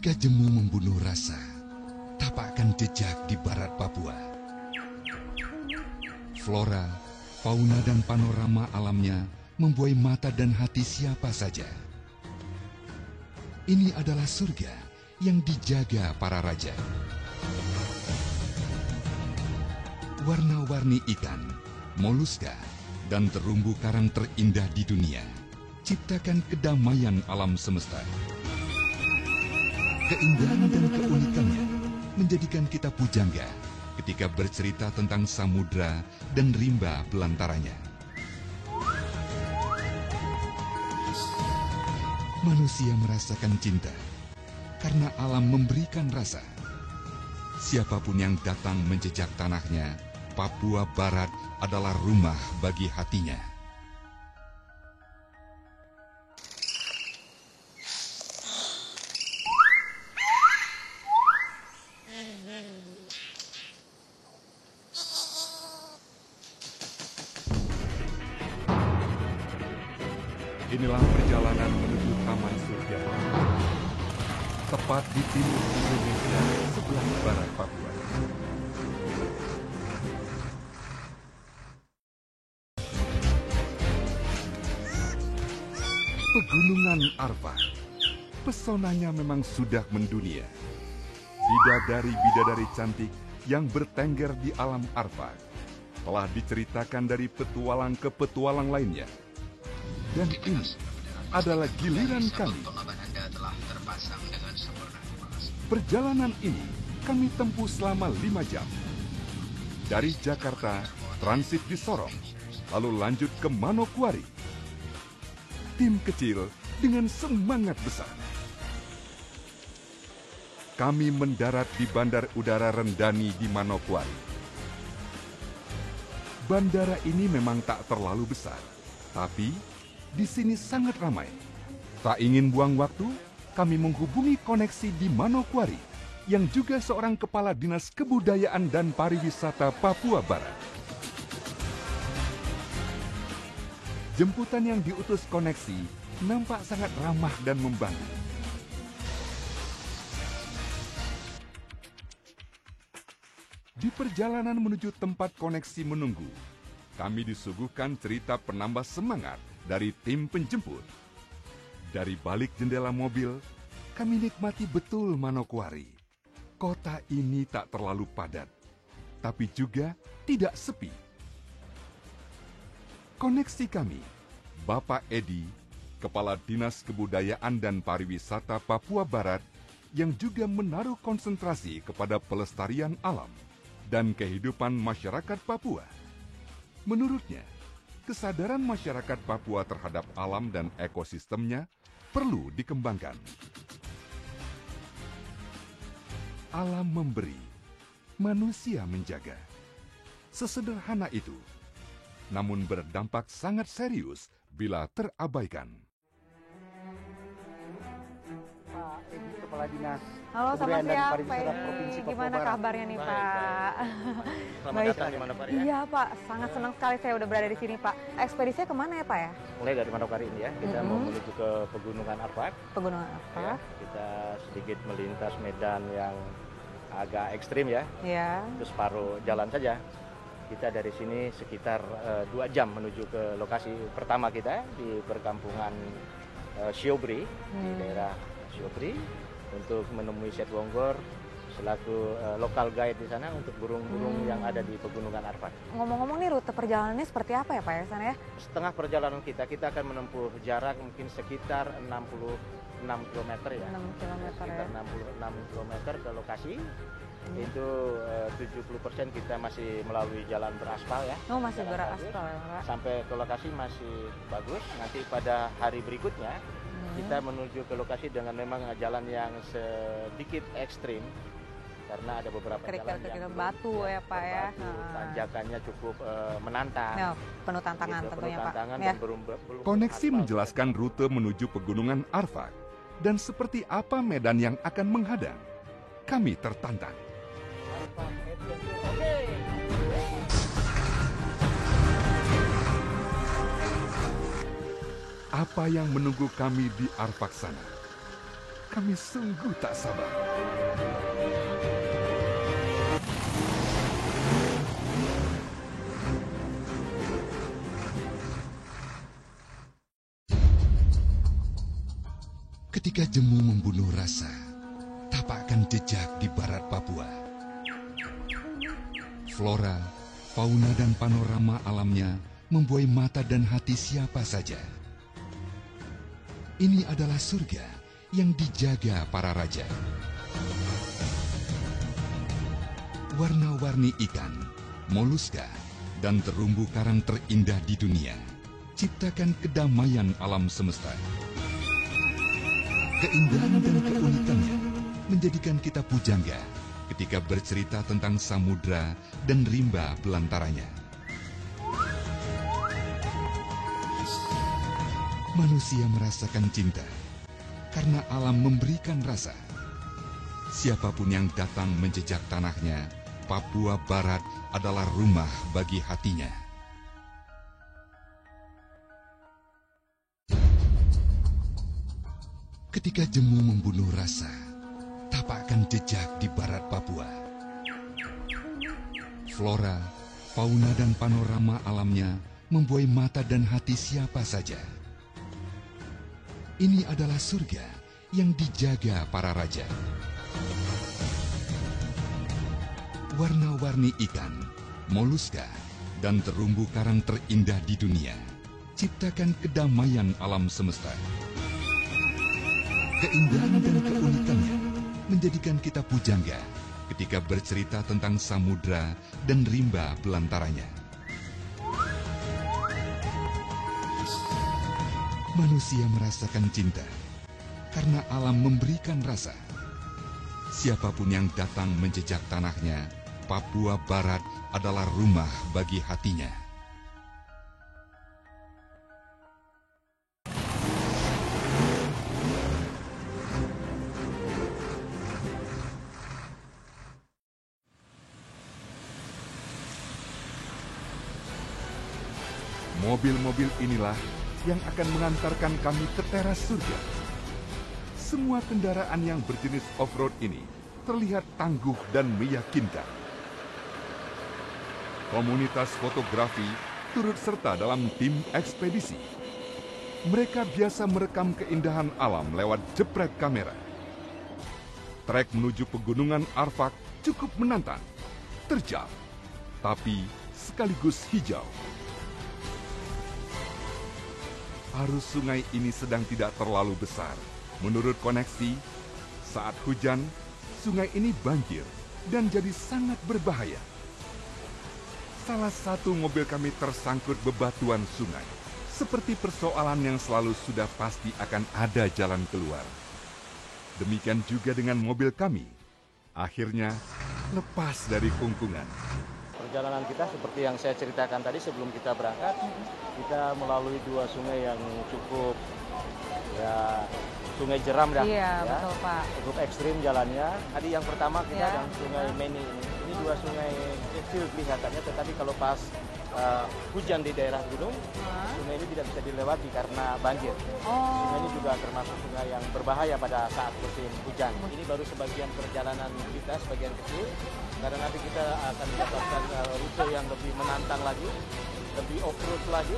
Ketika jemu membunuh rasa, tapakkan jejak di barat Papua. Flora, fauna dan panorama alamnya membuai mata dan hati siapa saja. Ini adalah surga yang dijaga para raja. Warna-warni ikan, moluska, dan terumbu karang terindah di dunia ciptakan kedamaian alam semesta. Keindahan dan keunikannya menjadikan kita pujangga ketika bercerita tentang samudra dan rimba belantaranya. Manusia merasakan cinta karena alam memberikan rasa. Siapapun yang datang menjejak tanahnya, Papua Barat adalah rumah bagi hatinya. Inilah perjalanan menuju Taman Surga, tepat di timur Indonesia, sebelah barat Papua. Pegunungan Arfak, pesonanya memang sudah mendunia. Bidadari-bidadari cantik yang bertengger di alam Arfak telah diceritakan dari petualang ke petualang lainnya. Dan ini adalah giliran kami. Perjalanan ini kami tempuh selama 5 jam. Dari Jakarta, transit di Sorong, lalu lanjut ke Manokwari. Tim kecil dengan semangat besar. Kami mendarat di Bandar Udara Rendani di Manokwari. Bandara ini memang tak terlalu besar, tapi di sini sangat ramai. Tak ingin buang waktu, kami menghubungi koneksi di Manokwari, yang juga seorang kepala dinas kebudayaan dan pariwisata Papua Barat. Jemputan yang diutus koneksi nampak sangat ramah dan membantu. Di perjalanan menuju tempat koneksi menunggu, kami disuguhkan cerita penambah semangat dari tim penjemput. Dari balik jendela mobil, kami nikmati betul Manokwari. Kota ini tak terlalu padat, tapi juga tidak sepi. Koneksi kami, Bapak Edi, Kepala Dinas Kebudayaan dan Pariwisata Papua Barat, yang juga menaruh konsentrasi kepada pelestarian alam dan kehidupan masyarakat Papua. Menurutnya, kesadaran masyarakat Papua terhadap alam dan ekosistemnya perlu dikembangkan. Alam memberi, manusia menjaga. Sesederhana itu, namun berdampak sangat serius bila terabaikan. Pak Edi, Kepala Dinas Halo, selamat Kebudayaan dan siang, Pak Pariwisata Edi. Provinsi Papua Gimana Barat. kabarnya nih, Baik, Pak? Selamat datang di Manokwari ya. Iya, Pak. Sangat senang sekali saya udah berada di sini, Pak. Ekspedisinya kemana ya, Pak ya? Mulai dari Manokwari ini ya, kita mau menuju ke Pegunungan Arfak. Pegunungan apa? Ya, kita sedikit melintas medan yang agak ekstrim ya, Iya. terus separuh jalan saja. Kita dari sini sekitar 2 jam menuju ke lokasi pertama kita di perkampungan Siobri, di daerah Siobri, untuk menemui Syed Wonggor selaku lokal guide di sana untuk burung-burung yang ada di Pegunungan Arfak. Ngomong-ngomong nih, rute perjalanannya seperti apa ya, Pak ya, sana ya? Setengah perjalanan kita akan menempuh jarak mungkin sekitar 66 km ya. 6 km Sekitar ya. 66 km ke lokasi. Itu 70% kita masih melalui jalan beraspal ya. Oh, masih Jalan beraspal ya, Pak? Sampai ke lokasi masih bagus. Nanti pada hari berikutnya kita menuju ke lokasi dengan memang jalan yang sedikit ekstrim. Karena ada beberapa jalan Kerikil-kerikil batu ya, Pak ya. berbatu, tanjakannya cukup menantang. Ya, penuh tantangan Gitu, tentunya, penuh Pak. tantangan Ya. dan belum Koneksi beraspal. menjelaskan rute menuju Pegunungan Arfak dan seperti apa medan yang akan menghadang. Kami tertantang. Apa yang menunggu kami di Arfak sana? Kami sungguh tak sabar. Ketika jemu membunuh rasa, tapakkan jejak di barat Papua. Flora, fauna dan panorama alamnya membuai mata dan hati siapa saja. Ini adalah surga yang dijaga para raja. Warna-warni ikan, moluska, dan terumbu karang terindah di dunia ciptakan kedamaian alam semesta. Keindahan dan keunikannya menjadikan kita pujangga ketika bercerita tentang samudra dan rimba belantaranya. Manusia merasakan cinta karena alam memberikan rasa. Siapapun yang datang menjejak tanahnya, Papua Barat adalah rumah bagi hatinya. Ketika jemu membunuh rasa, tapakkan jejak di barat Papua. Flora, fauna dan panorama alamnya membuai mata dan hati siapa saja. Ini adalah surga yang dijaga para raja. Warna-warni ikan, moluska, dan terumbu karang terindah di dunia ciptakan kedamaian alam semesta. Keindahan dan keunikannya menjadikan kita pujangga ketika bercerita tentang samudra dan rimba belantaranya. Manusia merasakan cinta karena alam memberikan rasa. Siapapun yang datang menjejak tanahnya, Papua Barat adalah rumah bagi hatinya. Mobil-mobil inilah yang akan mengantarkan kami ke teras surga. Semua kendaraan yang berjenis off-road ini terlihat tangguh dan meyakinkan. Komunitas fotografi turut serta dalam tim ekspedisi. Mereka biasa merekam keindahan alam lewat jepret kamera. Trek menuju pegunungan Arfak cukup menantang, terjal, tapi sekaligus hijau. Arus sungai ini sedang tidak terlalu besar. Menurut koneksi, saat hujan, sungai ini banjir dan jadi sangat berbahaya. Salah satu mobil kami tersangkut bebatuan sungai. Seperti persoalan yang selalu sudah pasti akan ada jalan keluar. Demikian juga dengan mobil kami. Akhirnya, lepas dari kungkungan. Perjalanan kita seperti yang saya ceritakan tadi sebelum kita berangkat, kita melalui dua sungai yang cukup, ya, sungai jeram dah. Iya, ya, betul Pak. cukup ekstrim jalannya. Tadi yang pertama kita Ya. yang sungai Meni ini dua sungai kecil kelihatannya, tetapi kalau pas hujan di daerah gunung, sungai ini tidak bisa dilewati karena banjir. Sungai ini juga termasuk sungai yang berbahaya pada saat musim hujan. Ini baru sebagian perjalanan kita, sebagian kecil, karena nanti kita akan mendapatkan rute yang lebih menantang lagi, lebih off-road lagi,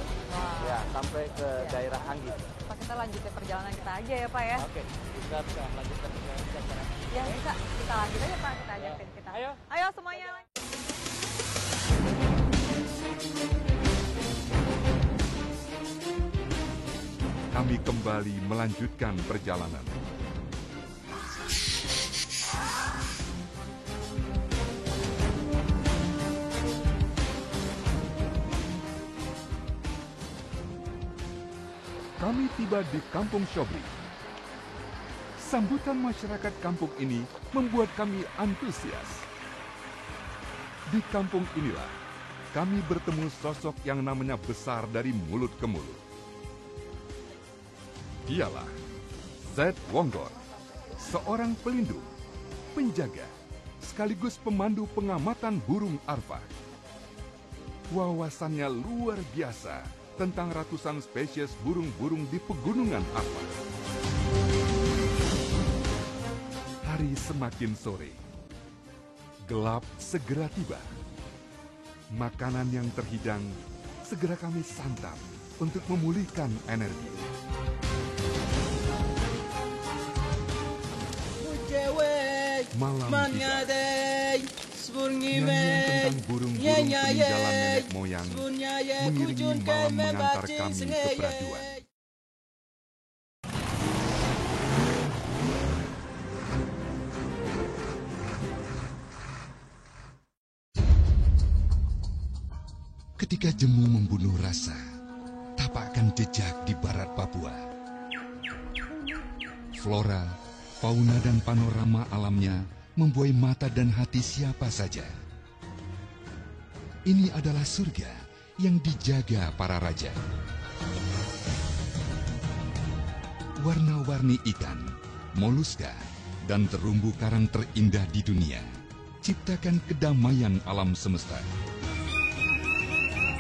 ya, sampai ke daerah Anggit. Pak, kita lanjutin perjalanan kita aja ya Pak ya. Oke, kita bisa melanjutkan perjalanan kita sekarang. Ya bisa, kita lanjut aja Pak, kita ajakin kita. Ayo. Ayo semuanya. Kami kembali melanjutkan perjalanan. Kami tiba di Kampung Shobri. Sambutan masyarakat kampung ini membuat kami antusias. Di kampung inilah kami bertemu sosok yang namanya besar dari mulut ke mulut. Dialah Z. Wonggor, seorang pelindung, penjaga, sekaligus pemandu pengamatan burung Arfak. Wawasannya luar biasa tentang ratusan spesies burung-burung di pegunungan Arfak. Hari semakin sore. Gelap segera tiba. Makanan yang terhidang segera kami santap untuk memulihkan energi. Malam tiba. Nyanyian tentang burung-burung peninggalan nenek moyang mengiringi malam mengantar kami ke peraduan. Ketika jemu membunuh rasa, tapakkan jejak di barat Papua. Flora, fauna dan panorama alamnya membuai mata dan hati siapa saja. Ini adalah surga yang dijaga para raja. Warna-warni ikan, moluska, dan terumbu karang terindah di dunia. Ciptakan kedamaian alam semesta.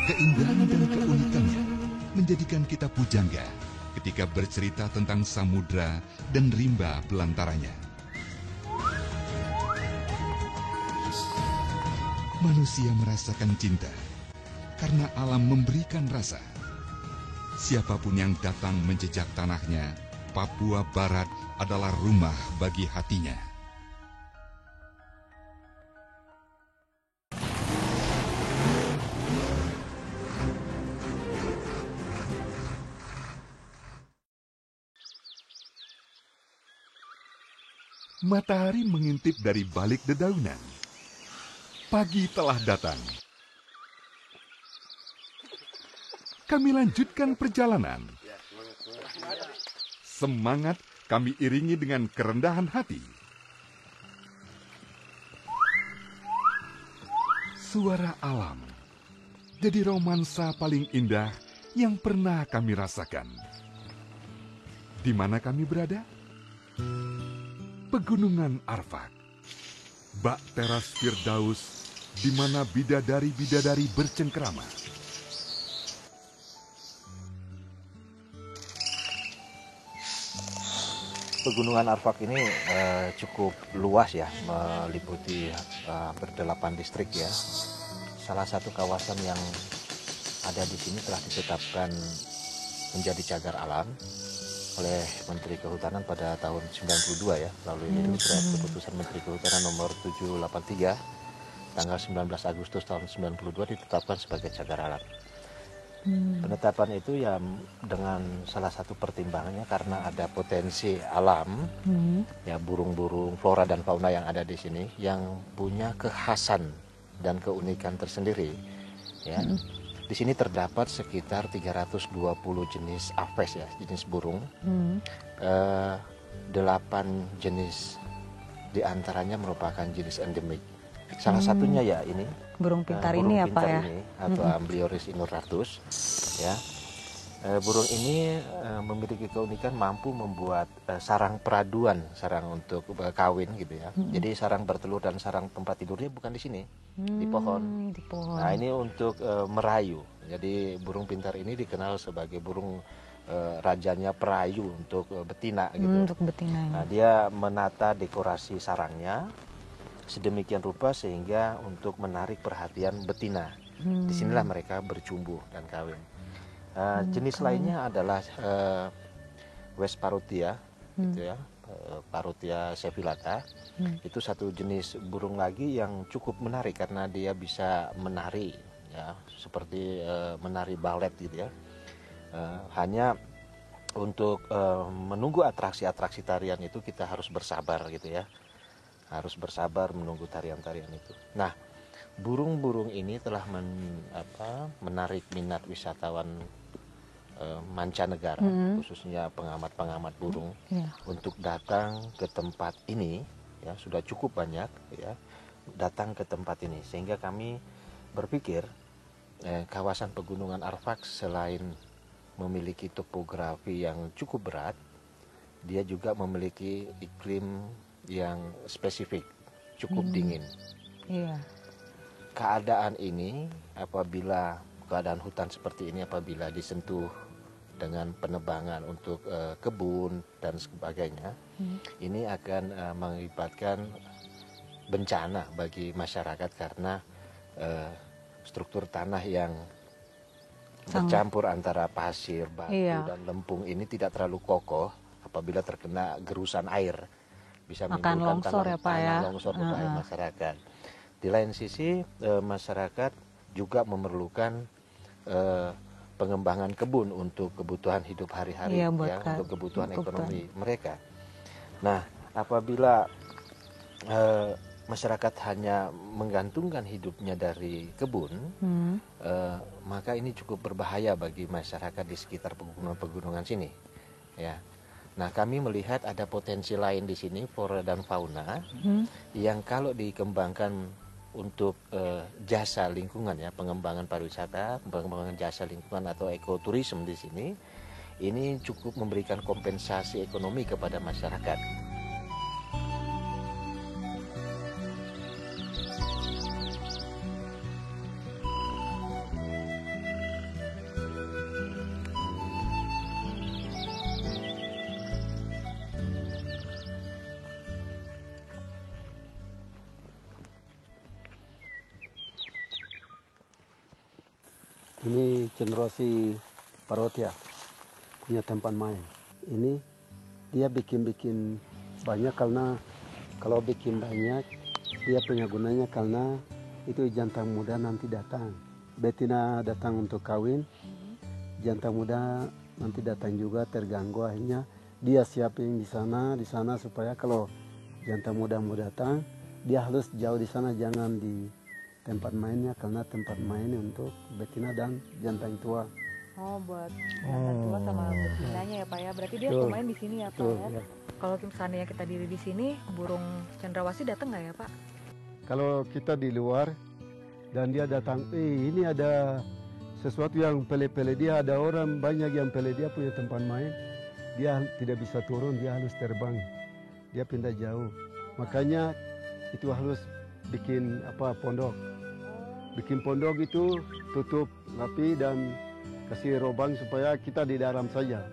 Keindahan dan keunikannya menjadikan kita pujangga ketika bercerita tentang samudra dan rimba belantaranya. Manusia merasakan cinta karena alam memberikan rasa. Siapapun yang datang menjejak tanahnya, Papua Barat adalah rumah bagi hatinya. Matahari mengintip dari balik dedaunan. Pagi telah datang. Kami lanjutkan perjalanan. Semangat kami iringi dengan kerendahan hati. Suara alam jadi romansa paling indah yang pernah kami rasakan. Di mana kami berada? Pegunungan Arfak, bak teras Firdaus, di mana bidadari-bidadari bercengkrama. Pegunungan Arfak ini cukup luas ya, meliputi hampir 8 distrik ya. Salah satu kawasan yang ada di sini telah ditetapkan menjadi cagar alam oleh Menteri Kehutanan pada tahun 92 ya, melalui surat keputusan Menteri Kehutanan nomor 783 tanggal 19 Agustus tahun 92 ditetapkan sebagai cagar alam. Penetapan itu ya dengan salah satu pertimbangannya karena ada potensi alam, ya burung-burung, flora dan fauna yang ada di sini yang punya kekhasan dan keunikan tersendiri. Ya. Di sini terdapat sekitar 320 jenis aves ya, jenis burung. 8 jenis diantaranya merupakan jenis endemik. Salah satunya ya ini Burung pintar burung ini ya pintar Pak ya? ini, atau Amblioris inuratus ya. Burung ini memiliki keunikan mampu membuat sarang peraduan, sarang untuk kawin gitu ya. Jadi sarang bertelur dan sarang tempat tidurnya bukan di sini, di pohon. Di pohon. Nah ini untuk merayu. Jadi burung pintar ini dikenal sebagai burung rajanya perayu untuk betina gitu. Untuk betina. Nah dia menata dekorasi sarangnya sedemikian rupa sehingga untuk menarik perhatian betina. Disinilah mereka bercumbu dan kawin. Jenis lainnya adalah West Parutia, gitu ya, Parutia sevillata. Itu satu jenis burung lagi yang cukup menarik karena dia bisa menari, ya, seperti menari balet gitu ya. Hanya untuk menunggu atraksi-atraksi tarian itu kita harus bersabar gitu ya, harus bersabar menunggu tarian-tarian itu. Nah, burung-burung ini telah menarik minat wisatawan mancanegara, khususnya pengamat-pengamat burung, untuk datang ke tempat ini. Ya, sudah cukup banyak ya datang ke tempat ini, sehingga kami berpikir kawasan Pegunungan Arfak selain memiliki topografi yang cukup berat, dia juga memiliki iklim yang spesifik, cukup dingin. Keadaan ini, keadaan hutan seperti ini apabila disentuh dengan penebangan untuk kebun dan sebagainya, ini akan mengakibatkan bencana bagi masyarakat karena struktur tanah yang bercampur antara pasir, batu, dan lempung ini tidak terlalu kokoh. Apabila terkena gerusan air, bisa menimbulkan tanah longsor kepada masyarakat. Di lain sisi, masyarakat juga memerlukan pengembangan kebun untuk kebutuhan hidup hari-hari, untuk kebutuhan ekonomi mereka. Nah, apabila masyarakat hanya menggantungkan hidupnya dari kebun, maka ini cukup berbahaya bagi masyarakat di sekitar pegunungan sini. Ya, nah kami melihat ada potensi lain di sini, flora dan fauna, yang kalau dikembangkan untuk jasa lingkungan, ya, pengembangan pariwisata, pengembangan jasa lingkungan atau ekoturisme di sini, ini cukup memberikan kompensasi ekonomi kepada masyarakat. Ini Cendrawasih Parotia punya tempat main. Ini dia bikin banyak karena kalau bikin banyak dia punya gunanya karena itu jantan muda nanti datang. Betina datang untuk kawin, jantan muda nanti datang juga terganggu, akhirnya dia siapin di sana supaya kalau jantan muda mau datang dia harus jauh di sana, jangan di tempat mainnya karena tempat mainnya untuk betina dan jantan tua. Oh, buat jantan tua sama betinanya ya Pak ya. Berarti dia pemain di sini ya Pak ya. Ya. Kalau seandainya kita diri di sini, burung cendrawasih datang nggak ya Pak? Kalau kita di luar dan dia datang, ini ada sesuatu yang pele-pele, dia ada orang banyak yang pele, dia punya tempat main, dia tidak bisa turun, dia harus terbang, dia pindah jauh. Makanya itu harus bikin pondok. Bikin pondok itu tutup rapi dan kasih lubang supaya kita di dalam saja.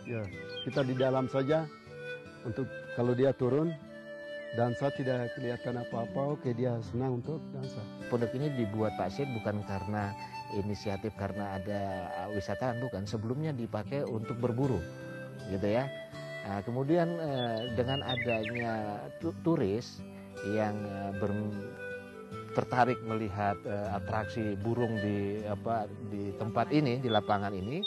Ya, kita di dalam saja untuk kalau dia turun dansa tidak kelihatan apa-apa, oke dia senang untuk dansa. Pondok ini dibuat Pak Syed bukan karena inisiatif karena ada wisatawan, bukan. Sebelumnya dipakai untuk berburu, gitu ya. Nah, kemudian dengan adanya turis yang tertarik melihat atraksi burung di tempat ini, di lapangan ini,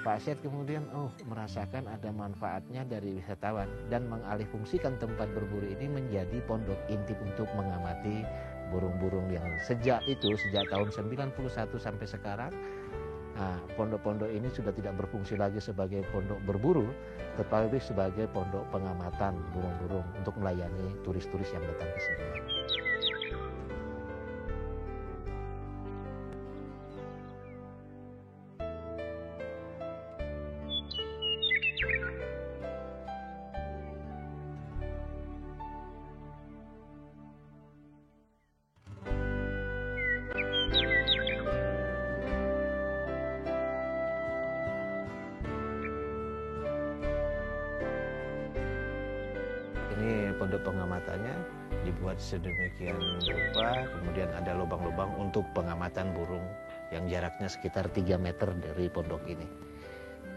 Pak Syed kemudian merasakan ada manfaatnya dari wisatawan dan mengalihfungsikan tempat berburu ini menjadi pondok intip untuk mengamati burung-burung yang sejak tahun 91 sampai sekarang. Nah, pondok-pondok ini sudah tidak berfungsi lagi sebagai pondok berburu, tetapi sebagai pondok pengamatan burung-burung untuk melayani turis-turis yang datang ke sini. Ini pondok pengamatannya dibuat sedemikian rupa, kemudian ada lubang-lubang untuk pengamatan burung yang jaraknya sekitar 3 meter dari pondok ini.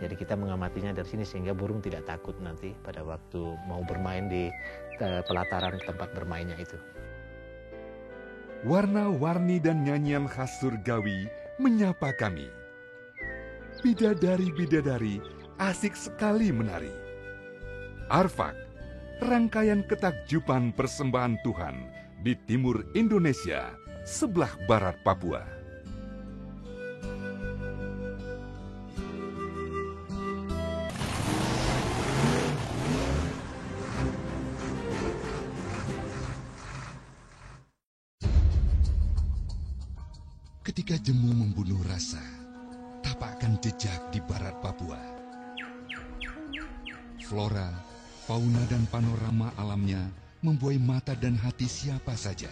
Jadi kita mengamatinya dari sini sehingga burung tidak takut nanti pada waktu mau bermain di pelataran tempat bermainnya itu. Warna-warni dan nyanyian khas surgawi menyapa kami. Bidadari-bidadari asik sekali menari. Arfak, rangkaian ketakjuban persembahan Tuhan di timur Indonesia, sebelah barat Papua. Ketika jemu membunuh rasa, tapakkan jejak di barat Papua. Flora, fauna dan panorama alamnya membuai mata dan hati siapa saja.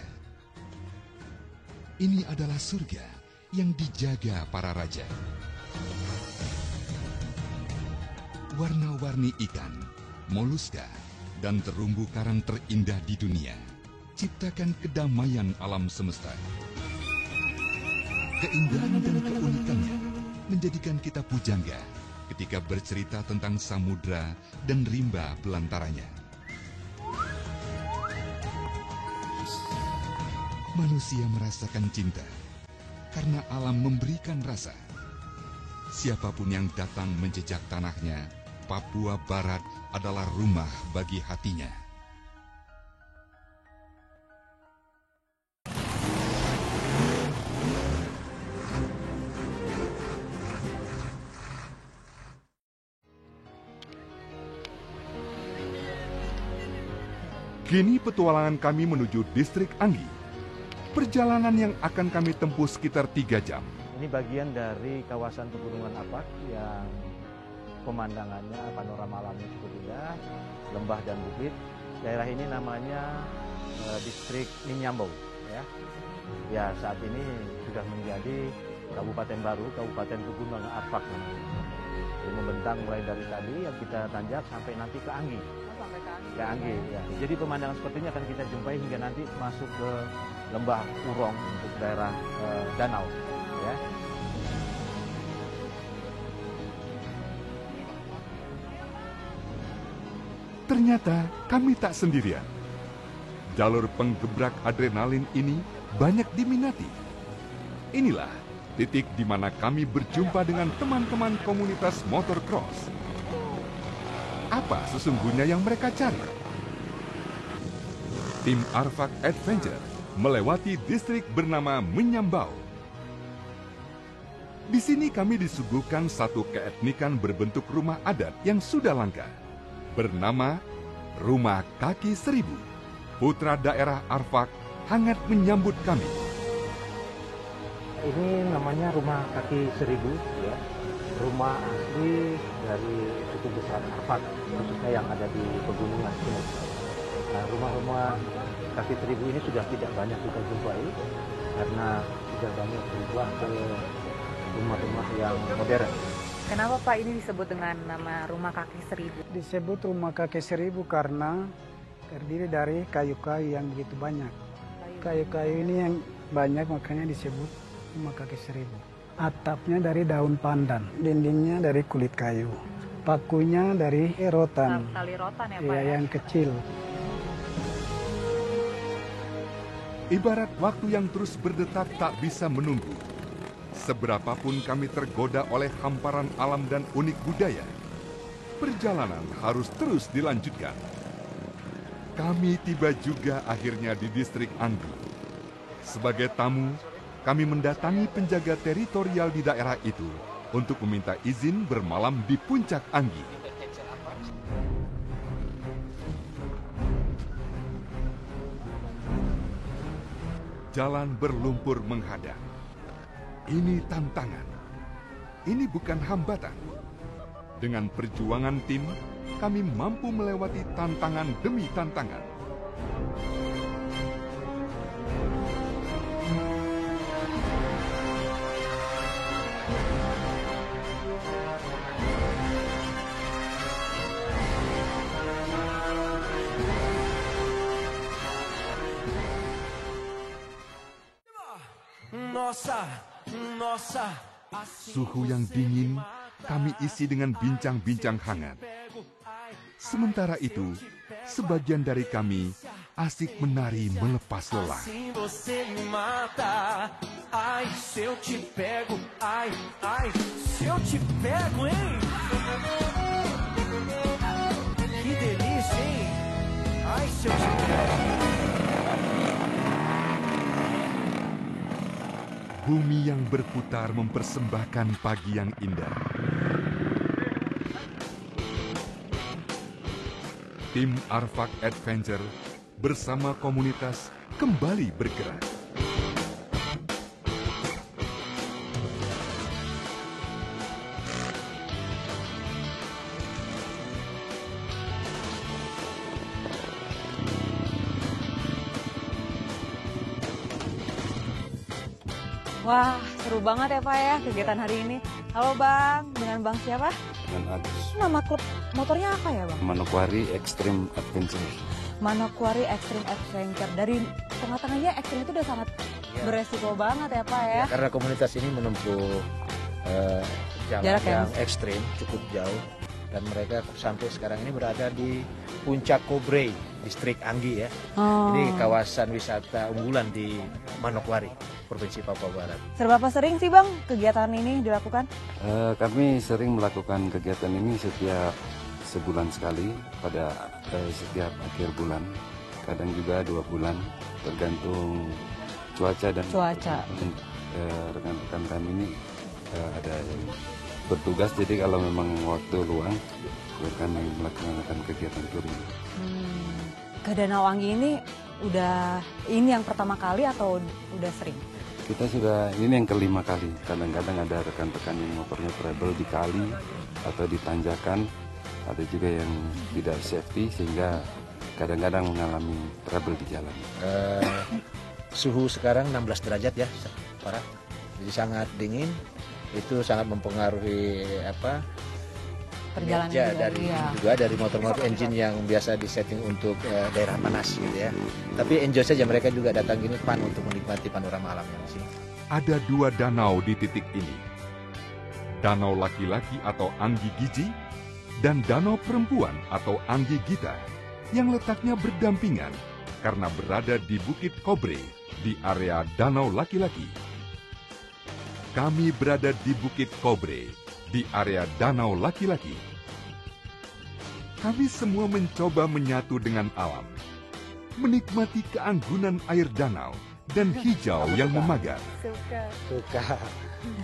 Ini adalah surga yang dijaga para raja. Warna-warni ikan, moluska, dan terumbu karang terindah di dunia ciptakan kedamaian alam semesta. Keindahan dan keunikannya menjadikan kita pujangga ketika bercerita tentang samudra dan rimba belantaranya. Manusia merasakan cinta karena alam memberikan rasa. Siapapun yang datang menjejak tanahnya, Papua Barat adalah rumah bagi hatinya. Kini petualangan kami menuju distrik Anggi. Perjalanan yang akan kami tempuh sekitar 3 jam. Ini bagian dari kawasan pegunungan Apak yang pemandangannya, panorama alamnya cukup indah, lembah dan bukit. Daerah ini namanya distrik Minyambau. Ya, saat ini sudah menjadi kabupaten baru, Kabupaten Pegunungan Apak. Ini membentang mulai dari tadi yang kita tanjak sampai nanti ke Anggi. Sampai ke Anggi. Ya, Anggi. Ya. Jadi pemandangan seperti ini akan kita jumpai hingga nanti masuk ke lembah Urong untuk daerah danau. Ya. Ternyata kami tak sendirian. Jalur penggebrak adrenalin ini banyak diminati. Inilah titik di mana kami berjumpa dengan teman-teman komunitas motocross. Apa sesungguhnya yang mereka cari? Tim Arfak Adventure melewati distrik bernama Menyambau. Di sini kami disuguhkan satu keetnikan berbentuk rumah adat yang sudah langka, bernama Rumah Kaki Seribu. Putra daerah Arfak hangat menyambut kami. Ini namanya Rumah Kaki Seribu, ya. Rumah asli dari suku besar Arfak, khususnya yang ada di pegunungan sini. Nah, rumah-rumah kaki seribu ini sudah tidak banyak kita jumpai karena sudah banyak berubah ke rumah-rumah yang modern. Kenapa Pak ini disebut dengan nama Rumah Kaki Seribu? Disebut Rumah Kaki Seribu karena terdiri dari kayu-kayu yang begitu banyak. Kayu-kayu ini yang banyak makanya disebut Rumah Kaki Seribu. Atapnya dari daun pandan, dindingnya dari kulit kayu, pakunya dari rotan. Tali rotan ya Pak? Iya, yang kecil. Ibarat waktu yang terus berdetak tak bisa menunggu. Seberapapun kami tergoda oleh hamparan alam dan unik budaya, perjalanan harus terus dilanjutkan. Kami tiba juga akhirnya di distrik Anggi. Sebagai tamu, kami mendatangi penjaga teritorial di daerah itu untuk meminta izin bermalam di puncak Anggi. Jalan berlumpur menghadang. Ini tantangan. Ini bukan hambatan. Dengan perjuangan tim, kami mampu melewati tantangan demi tantangan. Suhu yang dingin kami isi dengan bincang-bincang hangat. Sementara itu, sebagian dari kami asik menari melepas lelah. Bumi yang berputar mempersembahkan pagi yang indah. Tim Arfak Adventure bersama komunitas kembali bergerak. Wah, seru banget ya Pak ya kegiatan hari ini. Halo Bang, dengan Bang siapa? dan Agus. Nama klub motornya apa ya Bang? Manokwari Extreme Adventure. Manokwari Extreme Adventure. Dari tengah-tengahnya ekstrim itu udah sangat beresiko banget ya Pak ya? Karena komunitas ini menempuh jalan Jarak yang yang ekstrim, cukup jauh. Dan mereka sampai sekarang ini berada di Puncak Kobrey, distrik Anggi ya. Oh. Ini kawasan wisata unggulan di Manokwari, Provinsi Papua Barat. Seberapa sering sih Bang kegiatan ini dilakukan? Kami sering melakukan kegiatan ini setiap sebulan sekali pada setiap akhir bulan. Kadang juga 2 bulan, tergantung cuaca dan rekan-rekan kami ini ada yang bertugas, jadi kalau memang waktu luang akan melakukan kegiatan touring. Ke Danau Anggi ini ini yang pertama kali atau udah sering? Kita sudah, ini yang kelima kali. Kadang-kadang ada rekan-rekan yang motornya trouble di kali atau di tanjakan, ada juga yang tidak safety sehingga kadang-kadang mengalami trouble di jalan. Suhu sekarang 16 derajat ya, parah. Jadi sangat dingin. Itu sangat mempengaruhi Perjalanan juga dari motor-motor engine yang biasa disetting untuk daerah panas gitu ya. Tapi enjoy saja, mereka juga datang gini untuk menikmati panorama alamnya di sini. Ada 2 danau di titik ini. Danau laki-laki atau Anggi Giji dan danau perempuan atau Anggi Gita yang letaknya berdampingan karena berada di Bukit Kobrey di area danau laki-laki. Kami berada di Bukit Kobrey, di area danau laki-laki. Kami semua mencoba menyatu dengan alam, menikmati keanggunan air danau dan hijau yang memagar. Suka.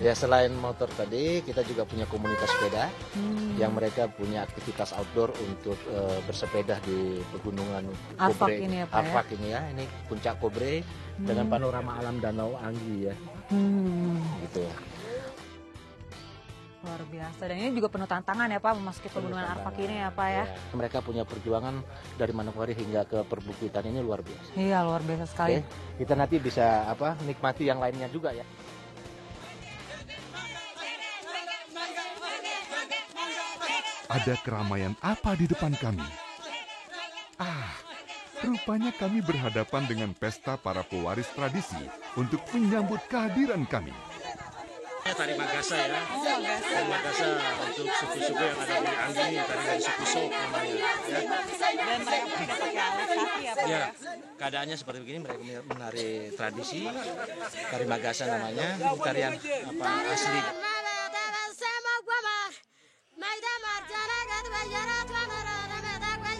Ya selain motor tadi, kita juga punya komunitas sepeda yang mereka punya aktivitas outdoor untuk bersepeda di pegunungan Arfak Kobrey. ini ya Pak Arfak ini ya, ini Puncak Kobrey dengan panorama alam Danau Anggi ya. Gitu. Luar biasa, dan ini juga penuh tantangan ya Pak memasuki pegunungan Arfak ini ya Pak ya. Mereka punya perjuangan dari Manokwari hingga ke perbukitan ini luar biasa. Iya, luar biasa sekali. Oke, kita nanti bisa nikmati yang lainnya juga ya. Ada keramaian apa di depan kami? Rupanya kami berhadapan dengan pesta para pewaris tradisi untuk menyambut kehadiran kami. Tari Magasa ya, tari Magasa untuk suku-suku yang ada di Anggi ini, tari dari suku Sok namanya. Ya. Dan mereka tidak pakai alas kaki ya Pak Ya, keadaannya seperti begini, mereka menari tradisi, tari Magasa namanya, tarian asli.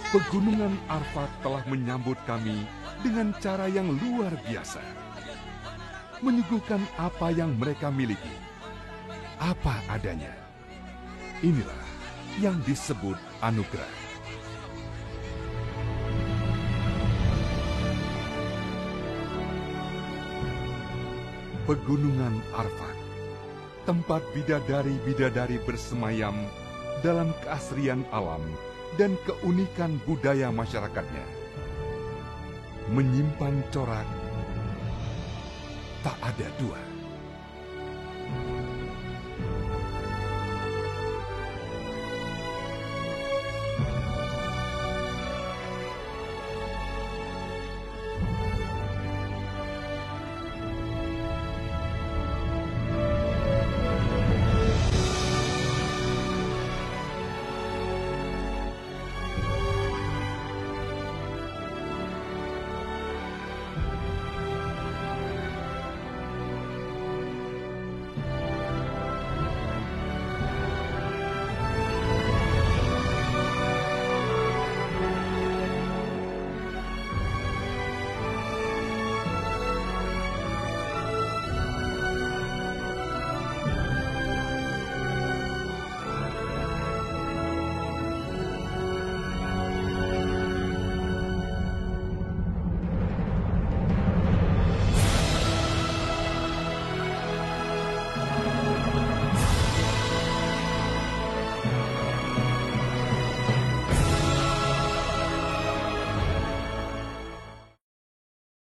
Pegunungan Arfak telah menyambut kami dengan cara yang luar biasa. Menyuguhkan apa yang mereka miliki, apa adanya. Inilah yang disebut anugerah. Pegunungan Arfak, tempat bidadari-bidadari bersemayam dalam keasrian alam dan keunikan budaya masyarakatnya. Menyimpan corak tak ada dua.